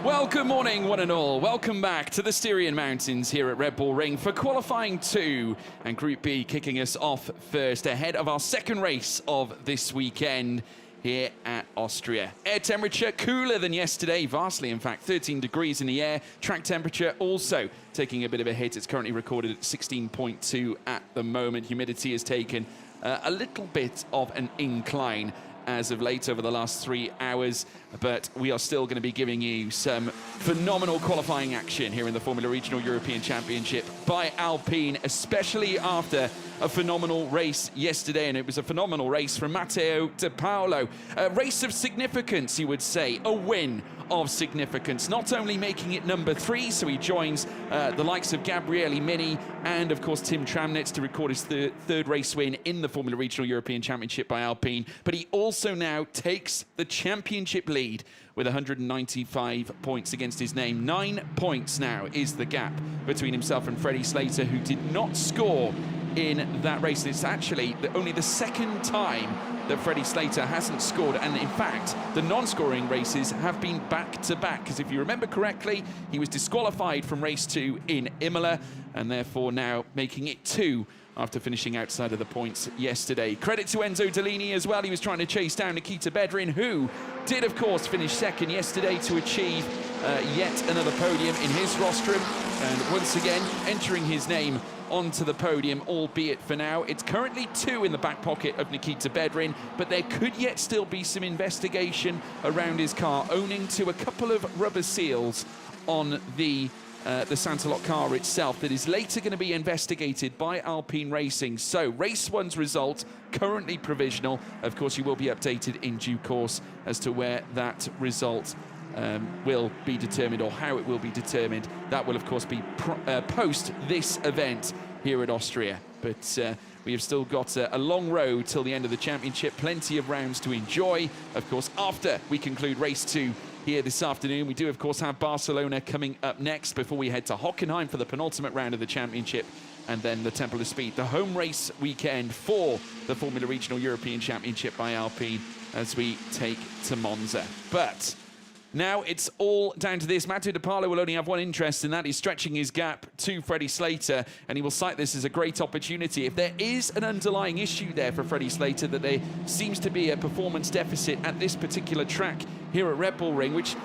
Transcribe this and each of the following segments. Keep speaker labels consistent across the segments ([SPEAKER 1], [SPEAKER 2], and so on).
[SPEAKER 1] Well, good morning, one and all. Welcome back to the Styrian Mountains here at Red Bull Ring for qualifying 2 and Group B kicking us off first ahead of our second race of this weekend here at Austria. Air temperature cooler than yesterday, vastly in fact, 13 degrees in the air. Track temperature also taking a bit of a hit. It's currently recorded at 16.2 at the moment. Humidity has taken a little bit of an incline as of late over the last 3 hours, but we are still going to be giving you some phenomenal qualifying action here in the Formula Regional European Championship by Alpine, especially after a phenomenal race yesterday, and it was a phenomenal race from Matteo De Paolo. A race of significance, you would say, a win of significance, not only making it number 3, so he joins the likes of Gabriele Mini and of course Tim Tramnitz to record his third race win in the Formula Regional European Championship by Alpine, but he also now takes the championship lead with 195 points against his name. 9 points now is the gap between himself and Freddie Slater, who did not score in that race. It's actually only the second time that Freddie Slater hasn't scored, and in fact the non-scoring races have been back-to-back, because if you remember correctly, he was disqualified from race 2 in Imola, and therefore now making it 2 after finishing outside of the points yesterday. Credit to Enzo Dellini as well. He was trying to chase down Nikita Bedrin, who did of course finish second yesterday to achieve yet another podium in his rostrum, and once again entering his name onto the podium, albeit for now it's currently 2 in the back pocket of Nikita Bedrin, but there could yet still be some investigation around his car, owing to a couple of rubber seals on the Santalot car itself that is later going to be investigated by Alpine Racing. So race 1's result currently provisional. Of course you will be updated in due course as to where that result will be determined, or how it will be determined. That will of course be post this event here at Austria, but we have still got a long road till the end of the championship, plenty of rounds to enjoy. Of course, after we conclude race 2 here this afternoon, we do of course have Barcelona coming up next before we head to Hockenheim for the penultimate round of the championship, and then the Temple of Speed, the home race weekend for the Formula Regional European Championship by Alpine, as we take to Monza. But now it's all down to this. Matteo De Paolo will only have one interest, and that is stretching his gap to Freddie Slater, and he will cite this as a great opportunity. If there is an underlying issue there for Freddie Slater, that there seems to be a performance deficit at this particular track here at Red Bull Ring, which,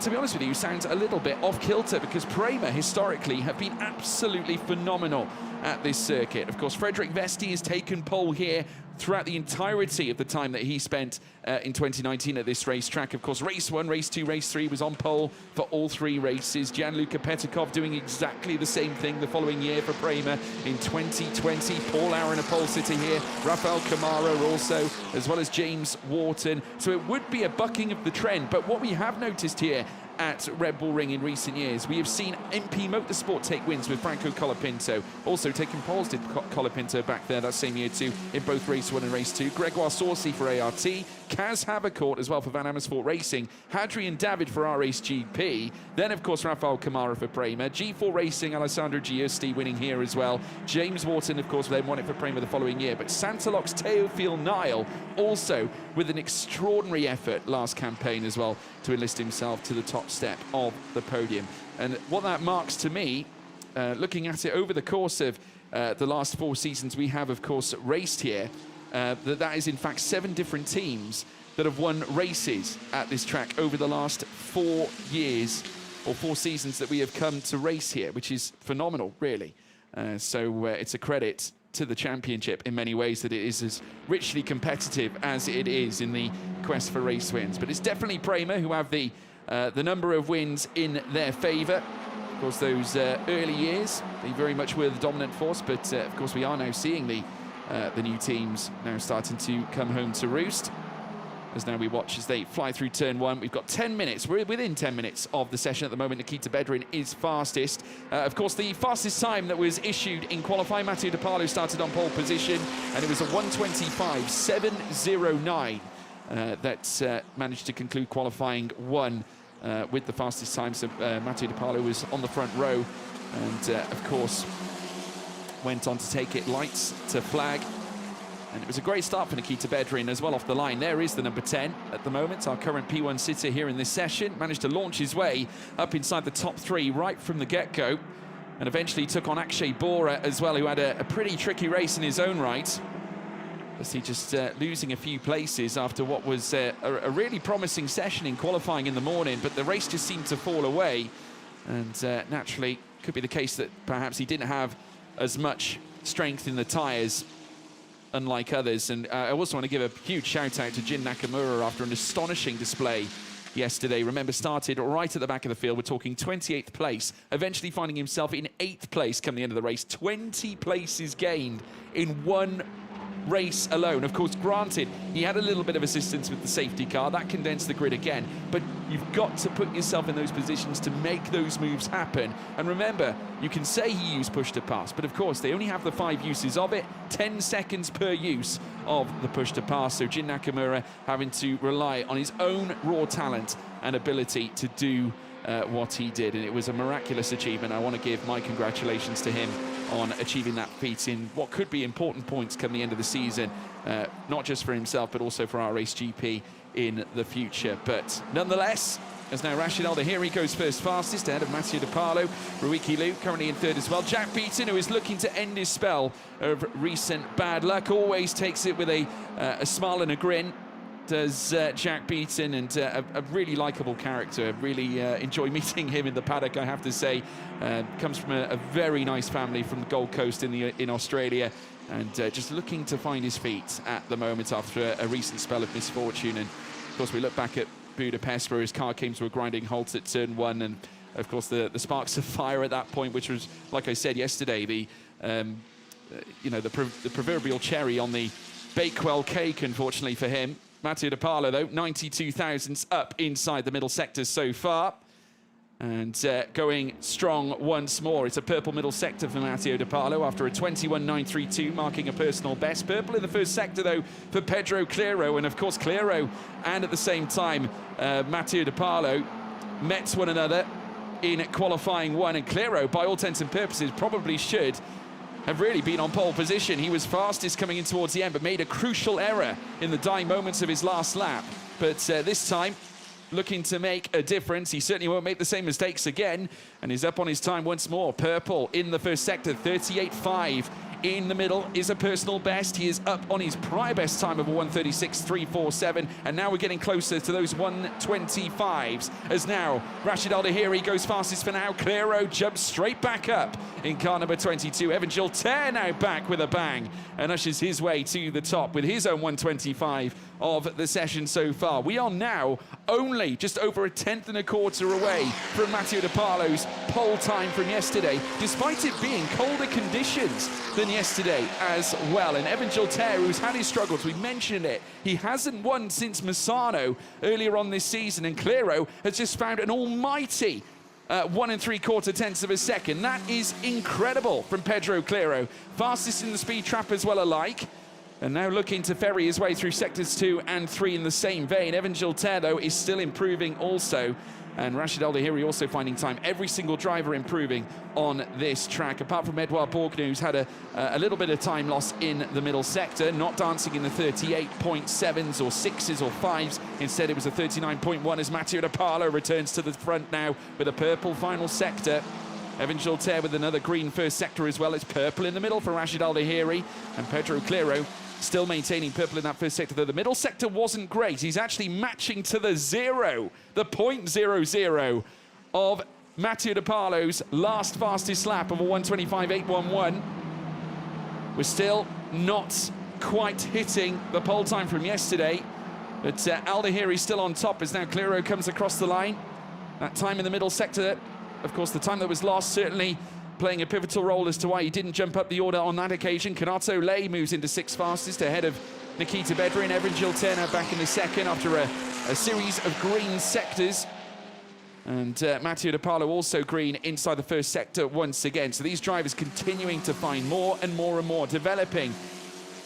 [SPEAKER 1] to be honest with you, sounds a little bit off kilter, because Prema historically have been absolutely phenomenal at this circuit. Of course, Frederick Vesti has taken pole here throughout the entirety of the time that he spent in 2019 at this racetrack. Of course, race 1, race 2, race 3 was on pole for all 3 races. Gianluca Petikov doing exactly the same thing the following year for Prema in 2020. Paul Aaron a pole sitter here. Rafael Camaro also, as well as James Wharton. So it would be a bucking of the trend. But what we have noticed here at Red Bull Ring in recent years, we have seen MP Motorsport take wins with Franco Colapinto. Also taking poles did Colapinto back there that same year too, in both race 1 and race 2. Gregoire Saucy for ART, Kaz Havercourt as well for Van Amersfoort Racing, Hadrian David for RSGP, then of course Rafael Camara for Prema, G4 Racing, Alessandro Giusti winning here as well. James Wharton of course then won it for Prema the following year, but Santaloc's Teofil Nile also with an extraordinary effort last campaign as well to enlist himself to the top step of the podium. And what that marks to me, looking at it over the course of the last 4 seasons we have of course raced here, that is in fact 7 different teams that have won races at this track over the last 4 years, or 4 seasons that we have come to race here, which is phenomenal really. So it's a credit to the championship in many ways that it is as richly competitive as it is in the quest for race wins. But it's definitely Prema who have the number of wins in their favour. Of course, those early years, they very much were the dominant force, but of course we are now seeing the new teams now starting to come home to roost. As now we watch as they fly through turn 1. We've got 10 minutes. We're within 10 minutes of the session at the moment. Nikita Bedrin is fastest. Of course, the fastest time that was issued in qualifying, Matteo De Paolo started on pole position, and it was a 1:25.709 that managed to conclude qualifying 1 with the fastest time. So Matteo De Paolo was on the front row, and of course went on to take it lights to flag. And it was a great start for Nikita Bedrin as well off the line. There is the number 10 at the moment, our current P1 sitter here in this session. Managed to launch his way up inside the top 3 right from the get-go. And eventually took on Akshay Bora as well, who had a pretty tricky race in his own right. As he just losing a few places after what was a really promising session in qualifying in the morning. But the race just seemed to fall away. And naturally, could be the case that perhaps he didn't have as much strength in the tyres, unlike others. And I also want to give a huge shout out to Jin Nakamura after an astonishing display yesterday. Remember, started right at the back of the field. We're talking 28th place, eventually finding himself in 8th place come the end of the race. 20 places gained in one race alone. Of course, granted, he had a little bit of assistance with the safety car. That condensed the grid again. But you've got to put yourself in those positions to make those moves happen. And remember, you can say he used push to pass, but of course, they only have the 5 uses of it, 10 seconds per use of the push to pass. So Jin Nakamura having to rely on his own raw talent and ability to do what he did. And it was a miraculous achievement. I want to give my congratulations to him on achieving that feat in what could be important points come the end of the season, not just for himself, but also for our race GP in the future. But nonetheless, as now Rashid Al-Dahiri goes first fastest ahead of Mathieu De Parlo, Ruiki Liu currently in 3rd as well. Jack Beaton, who is looking to end his spell of recent bad luck, always takes it with a smile and a grin. Does Jack Beaton, and a really likeable character. Really enjoy meeting him in the paddock, I have to say. Comes from a very nice family from the Gold Coast in Australia, and just looking to find his feet at the moment after a recent spell of misfortune. And of course, we look back at Budapest, where his car came to a grinding halt at turn 1, and of course the sparks of fire at that point, which was, like I said yesterday, the proverbial cherry on the Bakewell cake, unfortunately for him. Mathieu De Parlo, though, 92 thousandths up inside the middle sectors so far. And going strong once more. It's a purple middle sector for Mathieu De Parlo after a 21.932, marking a personal best. Purple in the first sector, though, for Pedro Clero. And, of course, Clero and, at the same time, Mathieu De Parlo met one another in qualifying 1. And Clero, by all intents and purposes, probably should have really been on pole position. He was fastest coming in towards the end, but made a crucial error in the dying moments of his last lap. But this time, looking to make a difference. He certainly won't make the same mistakes again, and is up on his time once more. Purple in the first sector, 38.5. In the middle is a personal best. He is up on his prior best time of a 136.347, and now we're getting closer to those 125s, as now Rashid Al-Dahiri goes fastest for now. Clero jumps straight back up in car number 22. Evan Gilter now back with a bang and ushers his way to the top with his own 125 of the session so far. We are now only just over a 10th and a quarter away from Mathieu De Parlo's pole time from yesterday, despite it being colder conditions than yesterday as well. And Evan Gilter, who's had his struggles, we mentioned it, he hasn't won since Misano earlier on this season, and Clero has just found an almighty 1 3/4 tenths of a second. That is incredible from Pedro Clero. Fastest in the speed trap as well alike. And now looking to ferry his way through sectors 2 and 3 in the same vein. Evan Gilter, though, is still improving also. And Rashid Al-Dahiri also finding time. Every single driver improving on this track, apart from Edouard Bourgneau, who's had a little bit of time loss in the middle sector, not dancing in the 38.7s or 6s or 5s. Instead, it was a 39.1 as Mathieu De Parlo returns to the front now with a purple final sector. Evan Gilter with another green first sector as well. It's purple in the middle for Rashid Al-Dahiri, and Pedro Clero still maintaining purple in that first sector, though the middle sector wasn't great. He's actually matching to the 0.00 of Mathieu De Parlo's last fastest lap of a 125.811. We're still not quite hitting the pole time from yesterday, but Al-Dahiri still on top as now Clero comes across the line. That time in the middle sector, of course, the time that was lost certainly playing a pivotal role as to why he didn't jump up the order on that occasion. Kanato Lay moves into 6th fastest ahead of Nikita Bedrin. Evan Gilter now back in the second after a series of green sectors. And Mathieu De Parlo also green inside the first sector once again. So these drivers continuing to find more and more and more, developing,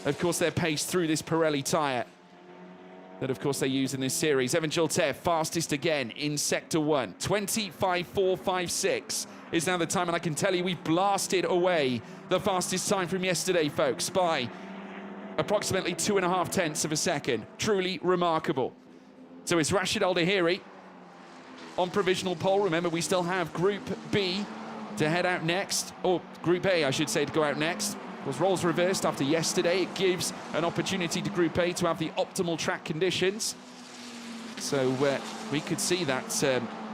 [SPEAKER 1] of course, their pace through this Pirelli tyre that, of course, they use in this series. Evan Gilter fastest again in sector 1. 25.456 is now the time, and I can tell you we've blasted away the fastest time from yesterday, folks, by approximately 2.5 tenths of a second. Truly remarkable. So it's Rashid Al Dahiri on provisional pole. Remember, we still have Group B to head out next, or Group A, I should say, to go out next. Of course, roles reversed after yesterday. It gives an opportunity to Group A to have the optimal track conditions. So we could see that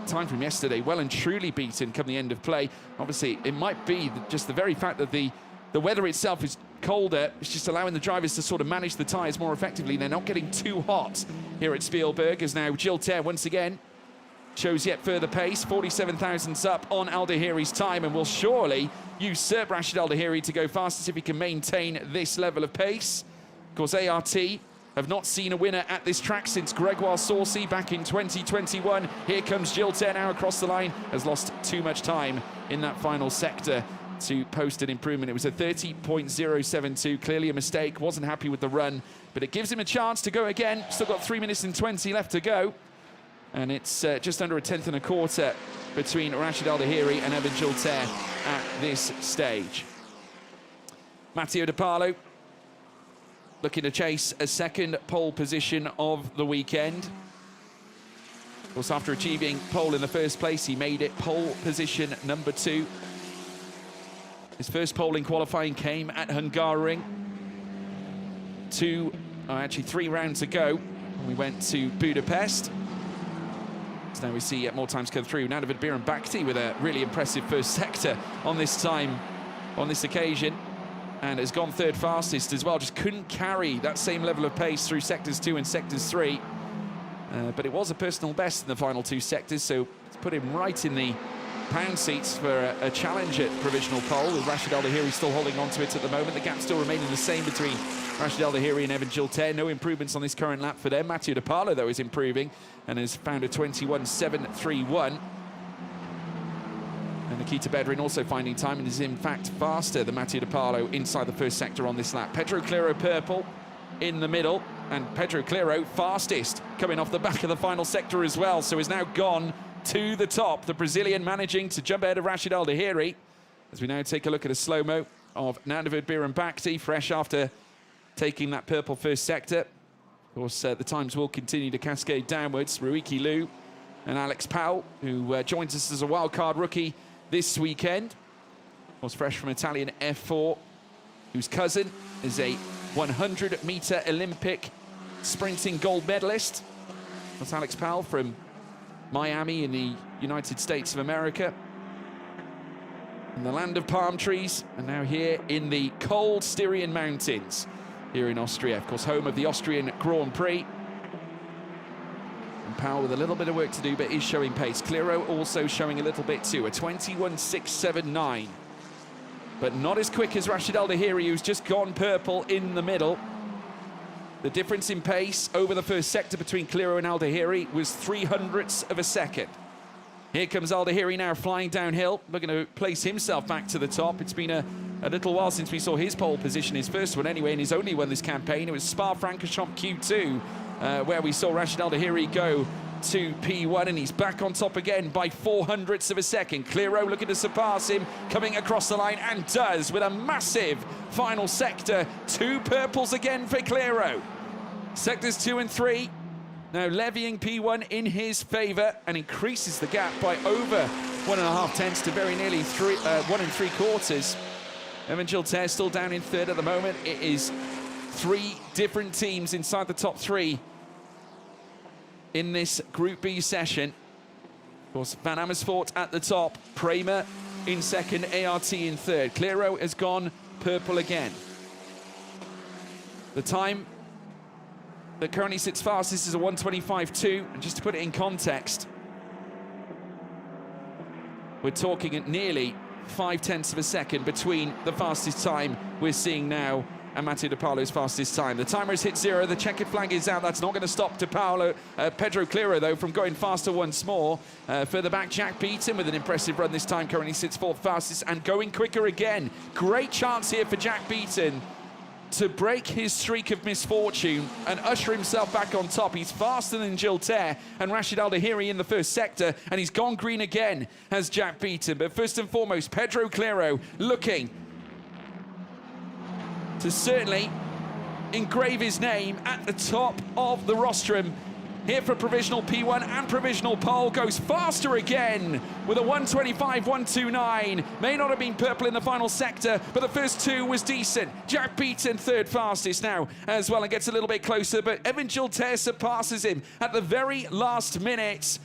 [SPEAKER 1] time from yesterday well and truly beaten come the end of play. Obviously, it might be just the very fact that the weather itself is colder. It's just allowing the drivers to sort of manage the tyres more effectively. They're not getting too hot here at Spielberg, as now Gilter once again shows yet further pace. 47 thousandths up on Al Dahiri's time, and will surely usurp Rashid Al Dahiri to go fastest if he can maintain this level of pace. Of course, ART have not seen a winner at this track since Gregoire Saucy back in 2021. Here comes Gilter now across the line. Has lost too much time in that final sector to post an improvement. It was a 30.072, clearly a mistake. Wasn't happy with the run, but it gives him a chance to go again. Still got 3 minutes and 20 left to go. And it's just under 1/10 and a quarter between Rashid Al Dahiri and Evan Gilter at this stage. Matteo De Carlo looking to chase a second pole position of the weekend. Of course, after achieving pole in the first place, he made it pole position number 2. His first pole in qualifying came at Hungaroring. 3 rounds ago. We went to Budapest. So now we see more times come through. Now David Biran-Bakhti with a really impressive first sector on this occasion, and has gone third fastest as well. Just couldn't carry that same level of pace through sectors 2 and sectors 3. But it was a personal best in the final 2 sectors, so it's put him right in the pound seats for a challenge at provisional pole, with Rashid Al Dahiri still holding on to it at the moment. The gap still remaining the same between Rashid Al Dahiri and Evan Gilter. No improvements on this current lap for them. Matteo De Carlo, though, is improving and has found a 21.731. And Nikita Bedrin also finding time and is in fact faster than Matteo De Carlo inside the first sector on this lap. Pedro Claro purple in the middle, and Pedro Claro fastest coming off the back of the final sector as well, so is now gone to the top. The Brazilian managing to jump ahead of Rashid Al Dahiri, as we now take a look at a slow-mo of Nandavid Biran-Bakhti, fresh after taking that purple first sector. Of course, the times will continue to cascade downwards. Ruiki Liu and Alex Powell, who joins us as a wildcard rookie this weekend. Was fresh from Italian F4, whose cousin is a 100-meter Olympic sprinting gold medalist. That's Alex Powell from Miami in the United States of America, in the land of palm trees, and now here in the cold Styrian Mountains here in Austria, of course home of the Austrian Grand Prix. And Powell with a little bit of work to do, but is showing pace. Claro also showing a little bit too, a 21.679, but not as quick as Rashid Al Dahiri, who's just gone purple in the middle. The difference in pace over the first sector between Claro and Al Dahiri was 0.03 of a second. Here comes Al Dahiri now flying downhill, looking to place himself back to the top. It's been a little while since we saw his pole position, his first one anyway, and his only one this campaign. It was Spa-Francorchamps Q2, where we saw Rashid Al Dahiri go to P1, and he's back on top again by 0.04 of a second. Claro looking to surpass him, coming across the line, and does, with a massive final sector. 2 purples again for Claro. Sectors 2 and 3 now levying P1 in his favour, and increases the gap by over 1.5 tenths to very nearly 1 3/4. Evan Gilter still down in third at the moment. It is 3 different teams inside the top 3 in this Group B session. Of course, Van Amersfoort at the top, Prema in second, ART in third. Claro has gone purple again. The time that currently sits fastest is a 1:25.2, and just to put it in context, we're talking at nearly 0.5 of a second between the fastest time we're seeing now and Matteo De Carlo's fastest time. The timer has hit 0, the checkered flag is out. That's not going to stop Pedro Claro, though, from going faster once more. Further back, Jack Beaton with an impressive run this time, currently sits 4th fastest and going quicker again. Great chance here for Jack Beaton to break his streak of misfortune and usher himself back on top. He's faster than Gilter and Rashid Al Dahiri in the first sector, and he's gone green again, has Jack Beaton. But first and foremost, Pedro Claro looking to certainly engrave his name at the top of the rostrum. Here for provisional P1 and provisional pole, goes faster again with a 125.129. May not have been purple in the final sector, but the first two was decent. Jack Beaton third fastest now as well and gets a little bit closer, but Evan Gilter surpasses him at the very last minute.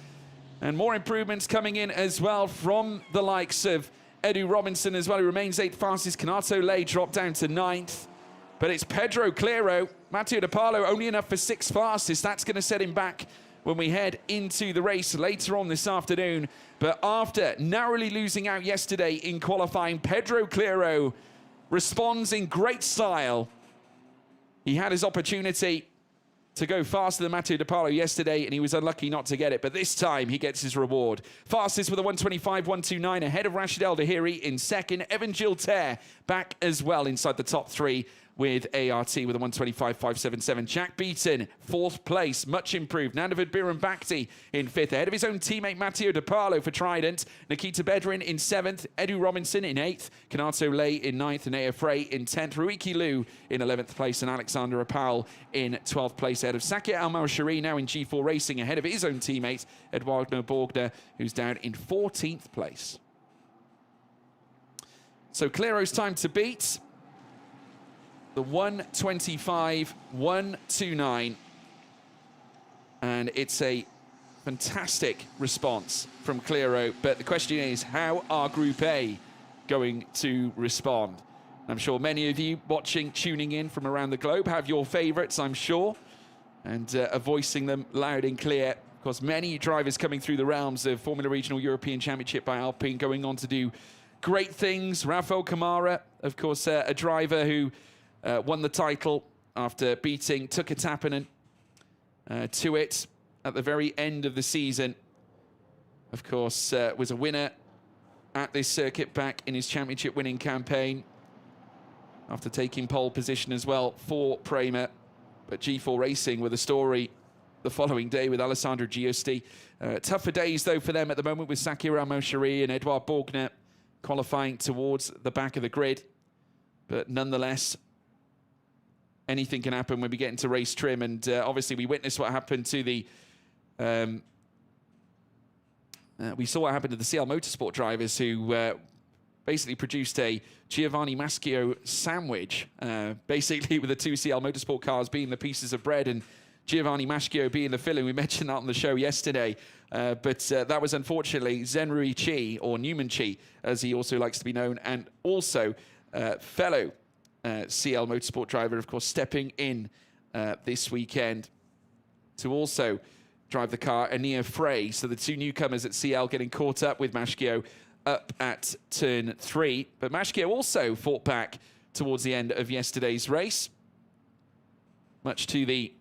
[SPEAKER 1] And more improvements coming in as well from the likes of Edu Robinson as well, who remains 8th fastest. Canato Lay dropped down to 9th. But it's Pedro Clero, Matteo De Paulo only enough for 6th fastest. That's going to set him back when we head into the race later on this afternoon. But after narrowly losing out yesterday in qualifying, Pedro Clero responds in great style. He had his opportunity to go faster than Matteo De Paulo yesterday, and he was unlucky not to get it. But this time, he gets his reward. Fastest with a 125.129 ahead of Rashid El Dahiri in second. Evan Gilter back as well inside the top 3 with ART with a 125.577. Jack Beaton, 4th place, much improved. Nandavid Biran-Bhakti in 5th, ahead of his own teammate Matteo De Paulo for Trident. Nikita Bedrin in 7th, Edu Robinson in 8th, Kanato Lay in 9th, and Nea Frey in 10th, Ruiki Liu in 11th place, and Alexander Apal in 12th place, ahead of Sakir Al-Mawshari, now in G4 Racing, ahead of his own teammate, Eduardo Borgner, who's down in 14th place. So Clero's time to beat the 125.129, and it's a fantastic response from Clero. But the question is, how are Group A going to respond? I'm sure many of you watching, tuning in from around the globe have your favourites, I'm sure, and are voicing them loud and clear. Of course, many drivers coming through the realms of Formula Regional European Championship by Alpine, going on to do great things. Rafael Kamara, of course, a driver who won the title after beating Tuka Tappanen to it at the very end of the season. Of course, was a winner at this circuit back in his championship winning campaign after taking pole position as well for Prema. But G4 Racing with a story the following day with Alessandro Giusti. Tougher days, though, for them at the moment with Sakir Al-Mawshari and Edouard Borgner qualifying towards the back of the grid. But nonetheless, anything can happen when we get into race trim, and obviously we witnessed what happened to the we saw what happened to the CL Motorsport drivers who basically produced a Giovanni Maschio sandwich, basically with the 2 CL Motorsport cars being the pieces of bread and Giovanni Maschio being the filling. We mentioned that on the show yesterday, but that was unfortunately Zenrui Chi, or Newman Chi as he also likes to be known, and also fellow CL Motorsport driver, of course, stepping in this weekend to also drive the car, Ania Frey. So the 2 newcomers at CL getting caught up with Maschio up at turn 3. But Maschio also fought back towards the end of yesterday's race, much to the,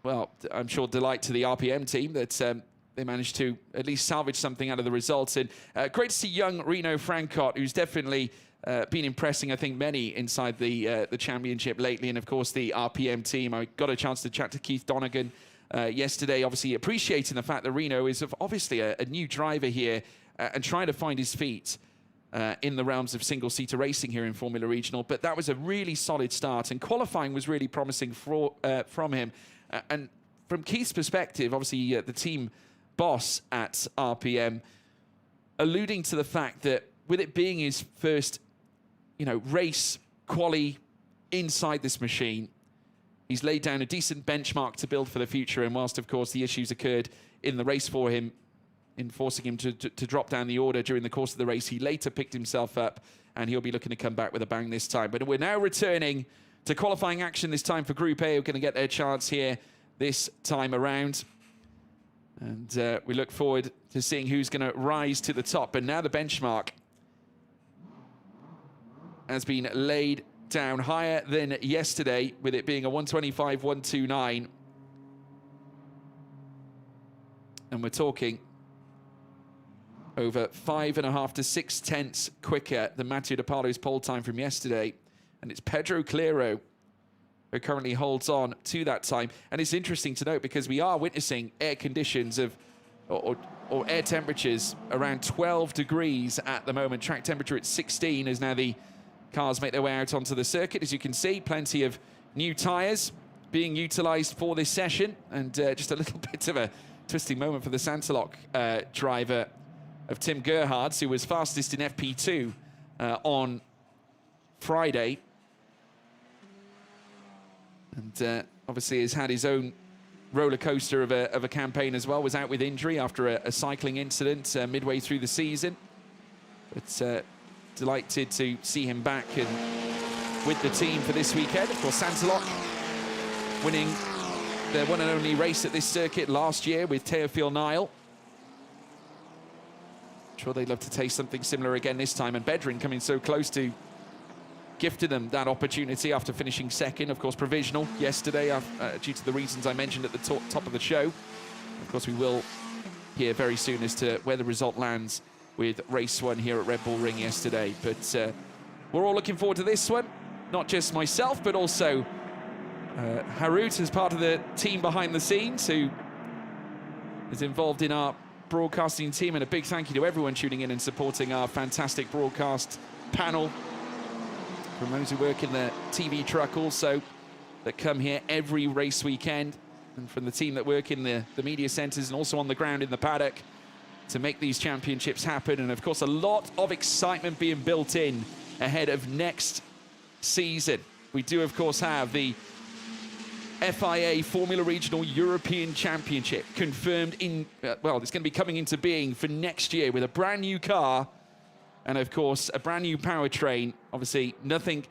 [SPEAKER 1] well, I'm sure delight to the RPM team that they managed to at least salvage something out of the results. And great to see young Reno Francot, who's definitely been impressing, I think, many inside the championship lately, and of course the RPM team. I got a chance to chat to Keith Donegan yesterday, obviously appreciating the fact that Reno is obviously a new driver here and trying to find his feet in the realms of single-seater racing here in Formula Regional. But that was a really solid start, and qualifying was really promising from him. And from Keith's perspective, obviously the team boss at RPM, alluding to the fact that with it being his first race quali inside this machine, he's laid down a decent benchmark to build for the future. And whilst, of course, the issues occurred in the race for him, in forcing him to drop down the order during the course of the race, he later picked himself up, and he'll be looking to come back with a bang this time. But we're now returning to qualifying action this time for Group A. We're going to get their chance here this time around. And we look forward to seeing who's going to rise to the top. But now the benchmark has been laid down higher than yesterday, with it being a 125.129. And we're talking over 5.5 to 6 tenths quicker than Matteo De Paulo's pole time from yesterday. And it's Pedro Clero who currently holds on to that time. And it's interesting to note because we are witnessing air conditions of, or air temperatures around 12 degrees at the moment. Track temperature at 16 is now the cars make their way out onto the circuit. As you can see, plenty of new tyres being utilised for this session, and just a little bit of a twisting moment for the Santalok driver of Tim Gerhards, who was fastest in FP2 on Friday. And obviously has had his own roller coaster of a campaign as well. Was out with injury after a cycling incident midway through the season. But delighted to see him back and with the team for this weekend. Of course, Santalok winning their one and only race at this circuit last year with Teofil Nile. I'm sure they'd love to taste something similar again this time. And Bedrin coming so close to gifted them that opportunity after finishing second. Of course, provisional yesterday due to the reasons I mentioned at the top of the show. Of course, we will hear very soon as to where the result lands with race one here at Red Bull Ring yesterday. But we're all looking forward to this one. Not just myself, but also Harut as part of the team behind the scenes, who is involved in our broadcasting team. And a big thank you to everyone tuning in and supporting our fantastic broadcast panel. From those who work in the TV truck also, that come here every race weekend, and from the team that work in the media centres and also on the ground in the paddock to make these championships happen. And of course, a lot of excitement being built in ahead of next season. We do, of course, have the FIA Formula Regional European Championship confirmed in, well, it's going to be coming into being for next year with a brand new car and, of course, a brand new powertrain. Obviously, nothing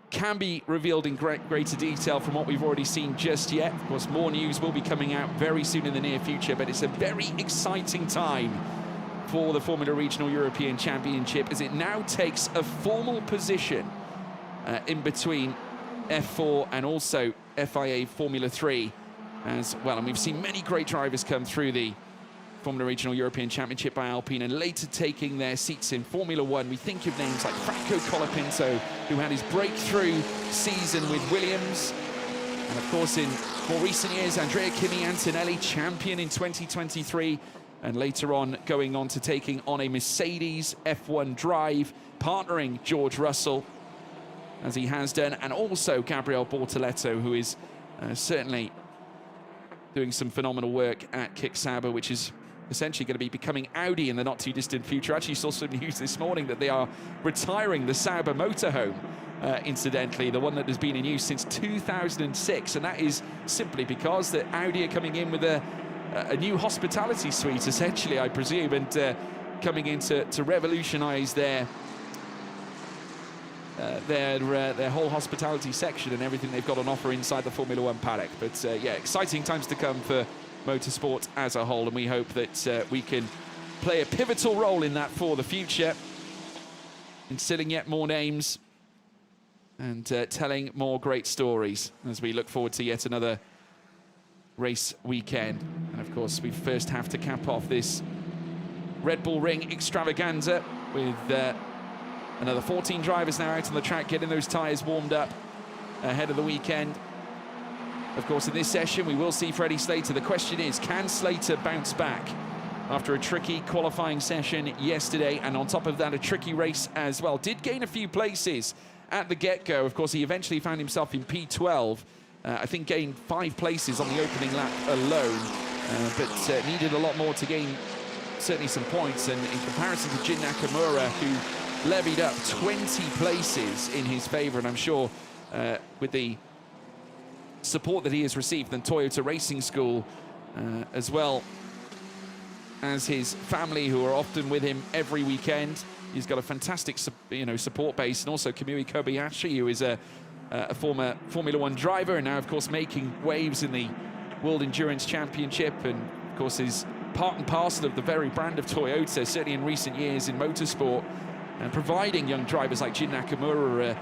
[SPEAKER 1] can be revealed in greater detail from what we've already seen just yet. Of course, more news will be coming out very soon in the near future, but it's a very exciting time for the Formula Regional European Championship as it now takes a formal position in between F4 and also FIA Formula 3 as well. And we've seen many great drivers come through the Formula Regional European Championship by Alpine and later taking their seats in Formula 1. We think of names like Franco Colapinto, who had his breakthrough season with Williams. And of course, in more recent years, Andrea Kimi Antonelli, champion in 2023. And later on, going on to taking on a Mercedes F1 drive, partnering George Russell, as he has done. And also Gabriel Bortoleto, who is certainly doing some phenomenal work at Kick Sauber, which is essentially going to be becoming Audi in the not too distant future. Actually saw some news this morning that they are retiring the Sauber motorhome, incidentally, the one that has been in use since 2006. And that is simply because that Audi are coming in with a new hospitality suite, essentially, I presume, and coming in to revolutionize their whole hospitality section and everything they've got on offer inside the Formula One paddock. But yeah, exciting times to come for motorsport as a whole, and we hope that we can play a pivotal role in that for the future, instilling yet more names and telling more great stories as we look forward to yet another race weekend. And of course, we first have to cap off this Red Bull Ring extravaganza with another 14 drivers now out on the track, getting those tyres warmed up ahead of the weekend. Of course, in this session, we will see Freddie Slater. The question is, can Slater bounce back after a tricky qualifying session yesterday? And on top of that, a tricky race as well. Did gain a few places at the get-go. Of course, he eventually found himself in P12. I think gained 5 places on the opening lap alone, but needed a lot more to gain certainly some points. And in comparison to Jin Nakamura, who levied up 20 places in his favour, and I'm sure with the support that he has received from Toyota Racing School, as well as his family, who are often with him every weekend. He's got a fantastic, support base, and also Kamui Kobayashi, who is a former Formula One driver, and now, of course, making waves in the World Endurance Championship, and of course is part and parcel of the very brand of Toyota, certainly in recent years in motorsport, and providing young drivers like Jin Nakamura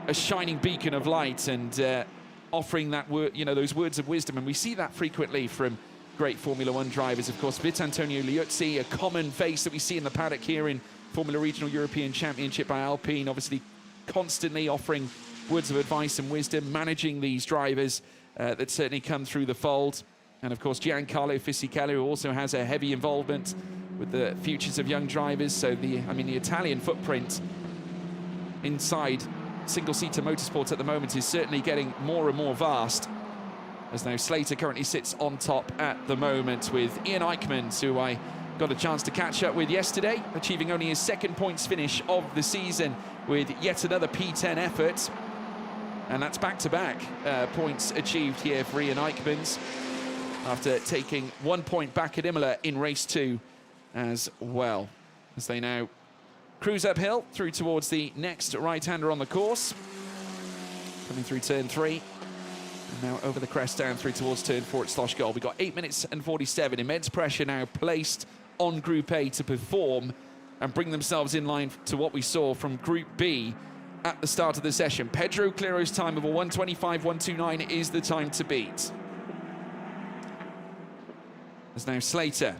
[SPEAKER 1] a shining beacon of light, and offering that those words of wisdom. And we see that frequently from great Formula One drivers. Of course, Vitantonio Liuzzi, a common face that we see in the paddock here in Formula Regional European Championship by Alpine, obviously constantly offering words of advice and wisdom, managing these drivers that certainly come through the fold. And of course, Giancarlo Fisichella, who also has a heavy involvement with the futures of young drivers. So the Italian footprint inside single-seater motorsports at the moment is certainly getting more and more vast. As now Slater currently sits on top at the moment with Ian Eichmans, who I got a chance to catch up with yesterday, achieving only his second points finish of the season with yet another P10 effort. And that's back-to-back points achieved here for Ian Eichmans after taking 1 point back at Imola in race 2 as well. As they now cruise uphill through towards the next right-hander on the course. Coming through turn 3. And now over the crest down through towards turn 4 at Sloshgol. We've got 8 minutes and 47. Immense pressure now placed on Group A to perform and bring themselves in line to what we saw from Group B at the start of the session. Pedro Clero's time of a 1:25.129 is the time to beat. As now Slater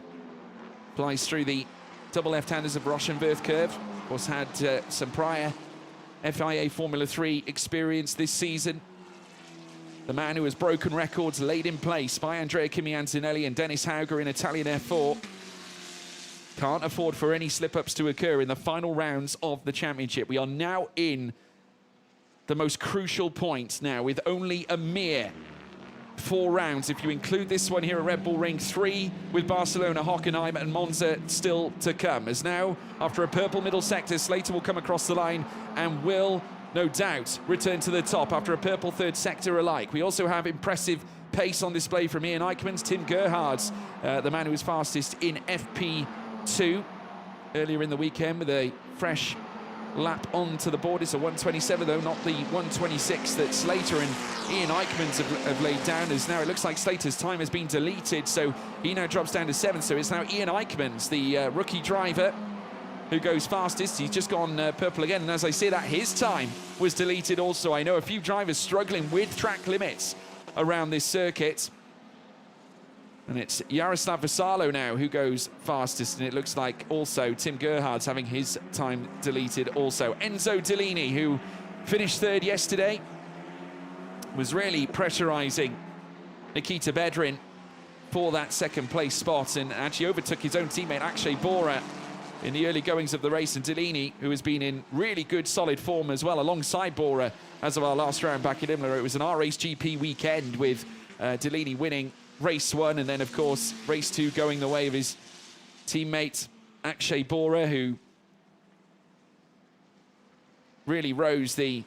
[SPEAKER 1] flies through the double left-handers of Rochenwerth curve. Of course, had some prior FIA Formula 3 experience this season. The man who has broken records laid in place by Andrea Kimi Antonelli and Dennis Hauger in Italian F4 can't afford for any slip-ups to occur in the final rounds of the championship. We are now in the most crucial point now, with only a mere 4 rounds, if you include this one here at Red Bull Ring, 3 with Barcelona, Hockenheim and Monza still to come. As now, after a purple middle sector, Slater will come across the line and will, no doubt, return to the top after a purple third sector alike. We also have impressive pace on display from Ian Eichmans. Tim Gerhard's the man who was fastest in FP2 earlier in the weekend with a fresh lap onto the board. It's a 1:27 though, not the 1:26 that Slater and Ian Eichmans have laid down. As now it looks like Slater's time has been deleted, so he now drops down to 7th. So it's now Ian Eichmans, the rookie driver, who goes fastest. He's just gone purple again, and as I say that, his time was deleted also. I know a few drivers struggling with track limits around this circuit. And it's Jaroslav Vasalo now who goes fastest, and it looks like also Tim Gerhard's having his time deleted also. Enzo Dellini, who finished 3rd yesterday, was really pressurising Nikita Bedrin for that 2nd place spot, and actually overtook his own teammate Akshay Bora in the early goings of the race. And Dellini, who has been in really good solid form as well alongside Bora as of our last round back at Imola. It was an R-Race GP weekend with Dellini winning race 1, and then of course race 2 going the way of his teammate Akshay Bora, who really rose the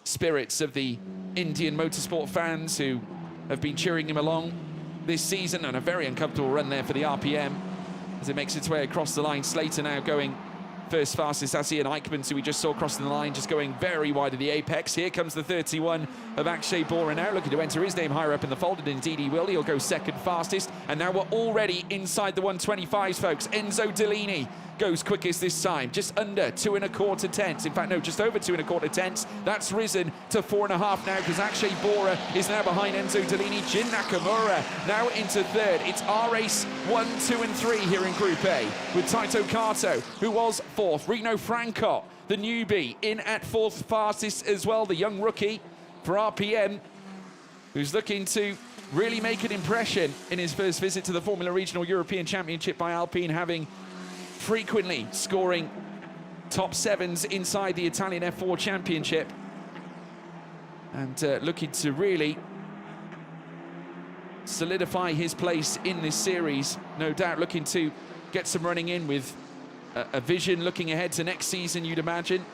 [SPEAKER 1] spirits of the Indian motorsport fans who have been cheering him along this season. And a very uncomfortable run there for the RPM as it makes its way across the line. Slater now going first fastest. That's Ian Eichmans, who we just saw crossing the line, just going very wide of the apex. Here comes the 31 of Akshay Bora now, looking to enter his name higher up in the fold, and indeed he will. He'll go 2nd fastest, and now we're already inside the 1:25s, folks. Enzo Dellini goes quickest this time, just under 2 1/4 tenths. In fact, no, just over 2 1/4 tenths. That's risen to 4 1/2 now, because Akshay Bora is now behind Enzo Dellini. Jin Nakamura now into 3rd. It's R-Race 1, 2 and 3 here in Group A, with Taito Kato, who was 4th. Rino Francot, the newbie, in at 4th fastest as well, the young rookie for RPM, who's looking to really make an impression in his first visit to the Formula Regional European Championship by Alpine, having frequently scoring top 7s inside the Italian F4 Championship, and looking to really solidify his place in this series. No doubt looking to get some running in with a vision looking ahead to next season, you'd imagine.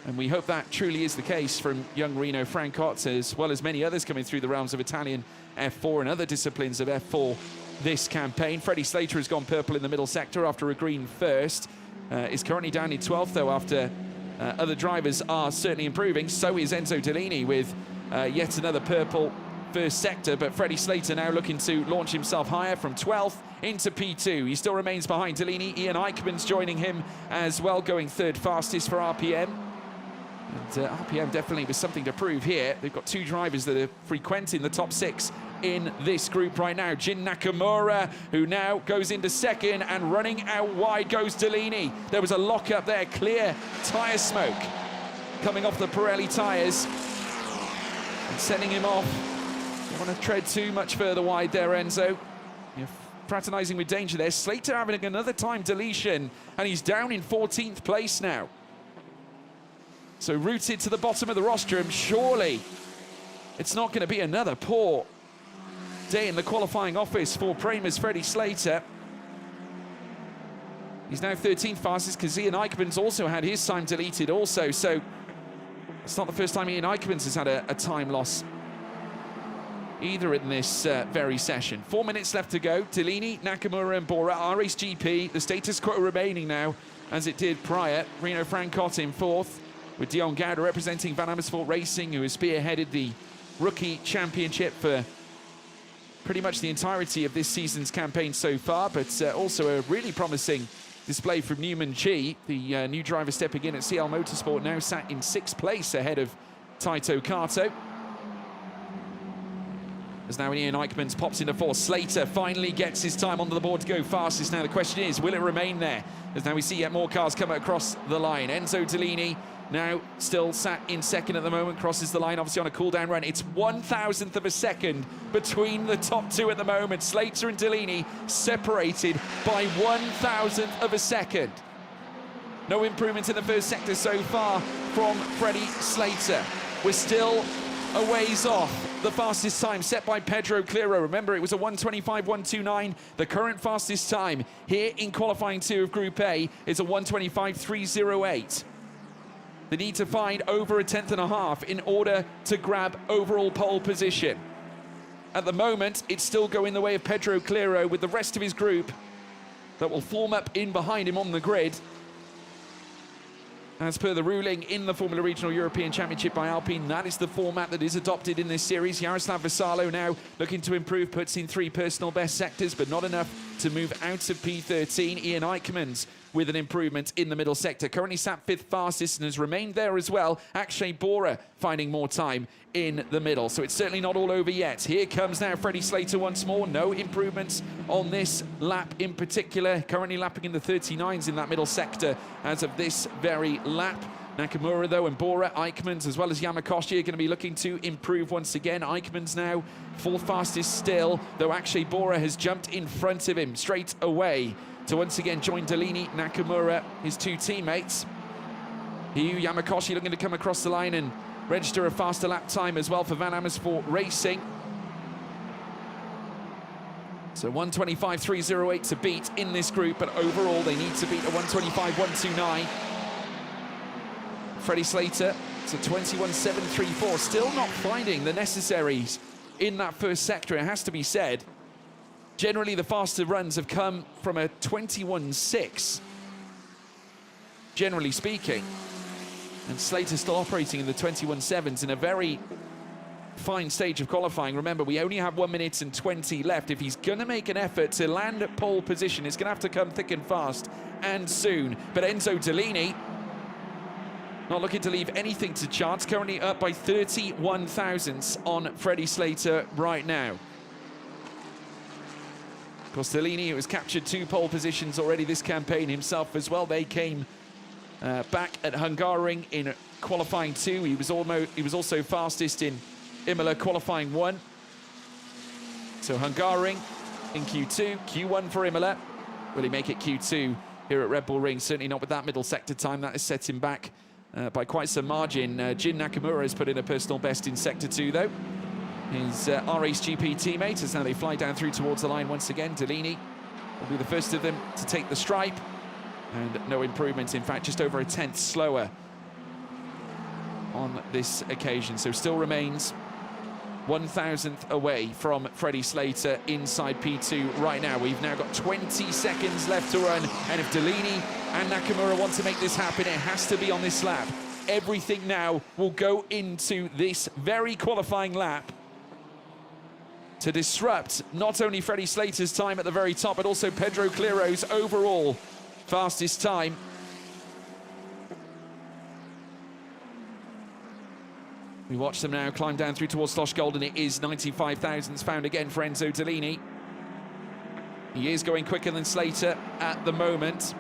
[SPEAKER 1] And we hope that truly is the case from young Rino Francot, as well as many others coming through the realms of Italian F4 and other disciplines of F4 this campaign. Freddie Slater has gone purple in the middle sector after a green first. Is currently down in 12th, though, after other drivers are certainly improving. So is Enzo Dellini with yet another purple first sector, but Freddie Slater now looking to launch himself higher from 12th into P2. He still remains behind Dellini. Ian Eichmans joining him as well, going 3rd fastest for RPM. And RPM definitely was something to prove here. They've got 2 drivers that are frequenting the top 6 in this group right now. Jin Nakamura, who now goes into 2nd, and running out wide goes Dellini. There was a lock-up there, clear tyre smoke coming off the Pirelli tyres and sending him off. Don't want to tread too much further wide there, Enzo. You're fraternising with danger there. Slater having another time deletion, and he's down in 14th place now. So rooted to the bottom of the rostrum, surely it's not going to be another poor day in the qualifying office for Prema's Freddie Slater. He's now 13th fastest because Ian Eichmann's also had his time deleted also. So it's not the first time Ian Eichmann's has had a time loss either in this very session. 4 minutes left to go. Delaney, Nakamura and Bora, RS GP. The status quo remaining now as it did prior. Reno Francot in fourth, with Dion Gouda representing Van Amersfoort Racing, who has spearheaded the rookie championship for pretty much the entirety of this season's campaign so far, but also a really promising display from Newman Chi, the new driver stepping in at CL Motorsport, now sat in 6th place ahead of Taito Kato. As now Ian Eichmann's pops into 4th. Slater finally gets his time onto the board to go fastest. Now the question is, will it remain there? As now we see yet more cars come across the line. Enzo Delaney now still sat in 2nd at the moment, crosses the line obviously on a cool-down run. It's 1,000th of a second between the top two at the moment. Slater and Delaney separated by 1,000th of a second. No improvement in the first sector so far from Freddie Slater. We're still a ways off the fastest time set by Pedro Clero. Remember, it was a 1:25.129. The current fastest time here in qualifying 2 of Group A is a 1:25.308. They need to find over a 10th and a half in order to grab overall pole position. At the moment, it's still going the way of Pedro Clero, with the rest of his group that will form up in behind him on the grid. As per the ruling in the Formula Regional European Championship by Alpine, that is the format that is adopted in this series. Jaroslav Vasalo now looking to improve, puts in 3 personal best sectors, but not enough to move out of P13. Ian Eichmann's with an improvement in the middle sector. Currently sat 5th fastest and has remained there as well. Akshay Bora finding more time in the middle. So it's certainly not all over yet. Here comes now Freddie Slater once more. No improvements on this lap in particular. Currently lapping in the 39s in that middle sector as of this very lap. Nakamura, though, and Bora, Eichmann's, as well as Yamakoshi, are going to be looking to improve once again. Eichmann's now 4th fastest still, though Akshay Bora has jumped in front of him straight away to once again join Delaney, Nakamura, his 2 teammates. Hiyu Yamakoshi looking to come across the line and register a faster lap time as well for Van Amersfoort Racing. So 1:25.308 to beat in this group, but overall they need to beat a 1:25.129. Freddie Slater, it's a 21.734, still not finding the necessaries in that first sector, it has to be said. Generally, the faster runs have come from a 21.6, generally speaking. And Slater's still operating in the 21.7s in a very fine stage of qualifying. Remember, we only have 1 minute and 20 left. If he's going to make an effort to land at pole position, it's going to have to come thick and fast and soon. But Enzo Delaney not looking to leave anything to chance, currently up by 31 thousandths on Freddie Slater right now. Of course, Delaney, who has captured 2 pole positions already this campaign himself as well. They came back at Hungaroring in qualifying 2. He was also fastest in Imola qualifying 1. So Hungaroring in Q2, Q1 for Imola. Will he make it Q2 here at Red Bull Ring? Certainly not with that middle sector time. That has set him back by quite some margin. Jin Nakamura has put in a personal best in Sector 2, though. His RS GP teammate, as now they fly down through towards the line once again. Delaney will be the first of them to take the stripe. And no improvement, in fact, just over a 10th slower on this occasion. So still remains 1,000th away from Freddie Slater inside P2 right now. We've now got 20 seconds left to run, and if Delaney and Nakamura want to make this happen, it has to be on this lap. Everything now will go into this very qualifying lap to disrupt not only Freddie Slater's time at the very top, but also Pedro Clero's overall fastest time. We watch them now climb down through towards Slosh Gold, and it is 95 thousandths found again for Enzo Delaney. He is going quicker than Slater at the moment,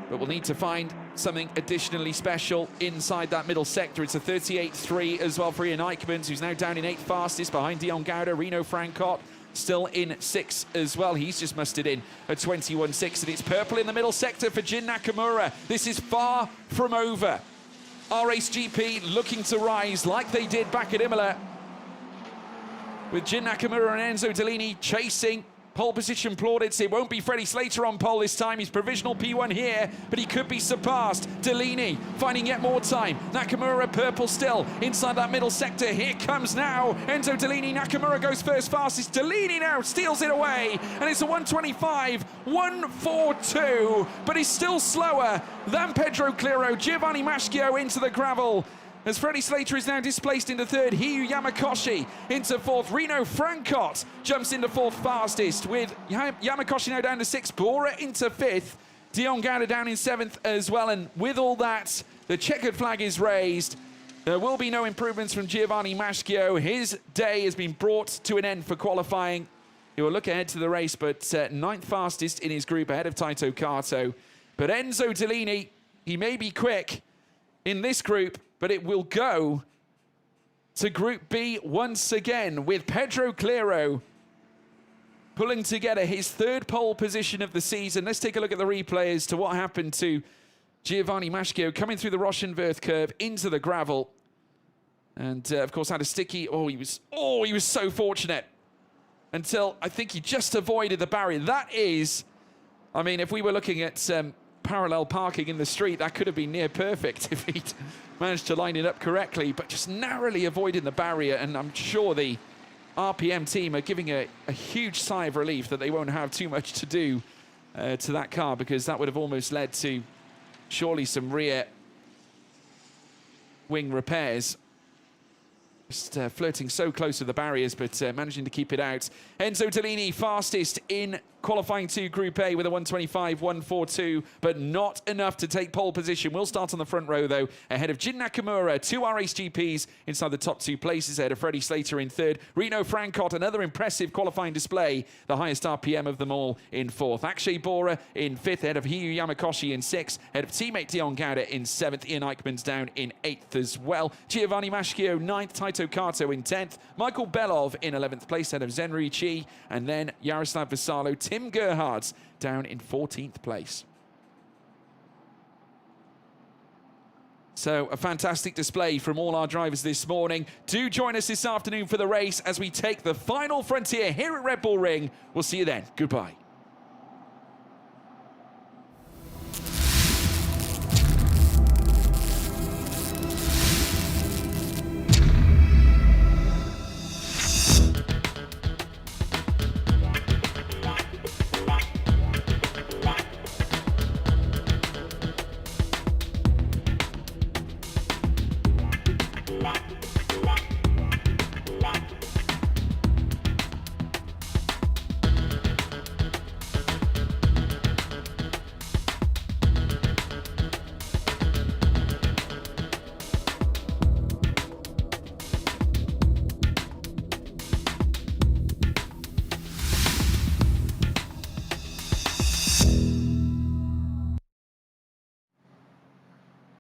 [SPEAKER 1] but we'll need to find something additionally special inside that middle sector. It's a 38.3 as well for Ian Eichmann, who's now down in 8th fastest behind Dion Gouda. Reno Francot still in 6th as well. He's just mustered in a 21.6, and it's purple in the middle sector for Jin Nakamura. This is far from over. race GP looking to rise like they did back at Imola, with Jin Nakamura and Enzo Dellini chasing pole position plaudits. It won't be Freddie Slater on pole this time. He's provisional P1 here, but he could be surpassed. Dellini finding yet more time. Nakamura purple still inside that middle sector. Here comes now Enzo Dellini. Nakamura goes first fastest. Dellini now steals it away, and it's a 1:25, 1:42, but he's still slower than Pedro Clero. Giovanni Maschio into the gravel, as Freddie Slater is now displaced into third. Hiyu Yamakoshi into fourth. Reno Francot jumps into fourth fastest, with Yamakoshi now down to sixth. Bora into fifth. Dion Gauda down in seventh as well. And with all that, the checkered flag is raised. There will be no improvements from Giovanni Maschio. His day has been brought to an end for qualifying. He will look ahead to the race, but ninth fastest in his group ahead of Taito Kato. But Enzo Dellini, he may be quick in this group, but it will go to Group B once again, with Pedro Clero pulling together his third pole position of the season. Let's take a look at the replay as to what happened to Giovanni Maschio coming through the Rochenwerth curve into the gravel. And of course had a sticky, he was so fortunate until I think he just avoided the barrier. That is, I mean, if we were looking at parallel parking in the street, that could have been near perfect if he'd managed to line it up correctly, but just narrowly avoiding the barrier. And I'm sure the RPM team are giving a huge sigh of relief that they won't have too much to do to that car, because that would have almost led to surely some rear wing repairs. Just flirting so close to the barriers, but managing to keep it out. Enzo Dellini fastest in qualifying 2 Group A with a 1:25, 1:42, but not enough to take pole position. We'll start on the front row, though, ahead of Jin Nakamura. 2 race GPs inside the top 2 places, ahead of Freddie Slater in third. Reno Francot, another impressive qualifying display, the highest RPM of them all, in fourth. Akshay Bora in fifth, ahead of Hiyu Yamakoshi in sixth, ahead of teammate Dion Gauda in seventh. Ian Eichmann's down in eighth as well. Giovanni Maschio ninth, Taito Kato in 10th. Michael Belov in 11th place, ahead of Zenri Chi, and then Yaroslav Vasalo. Tim Gerhardt's down in 14th place. So a fantastic display from all our drivers this morning. Do join us this afternoon for the race as we take the final frontier here at Red Bull Ring. We'll see you then. Goodbye.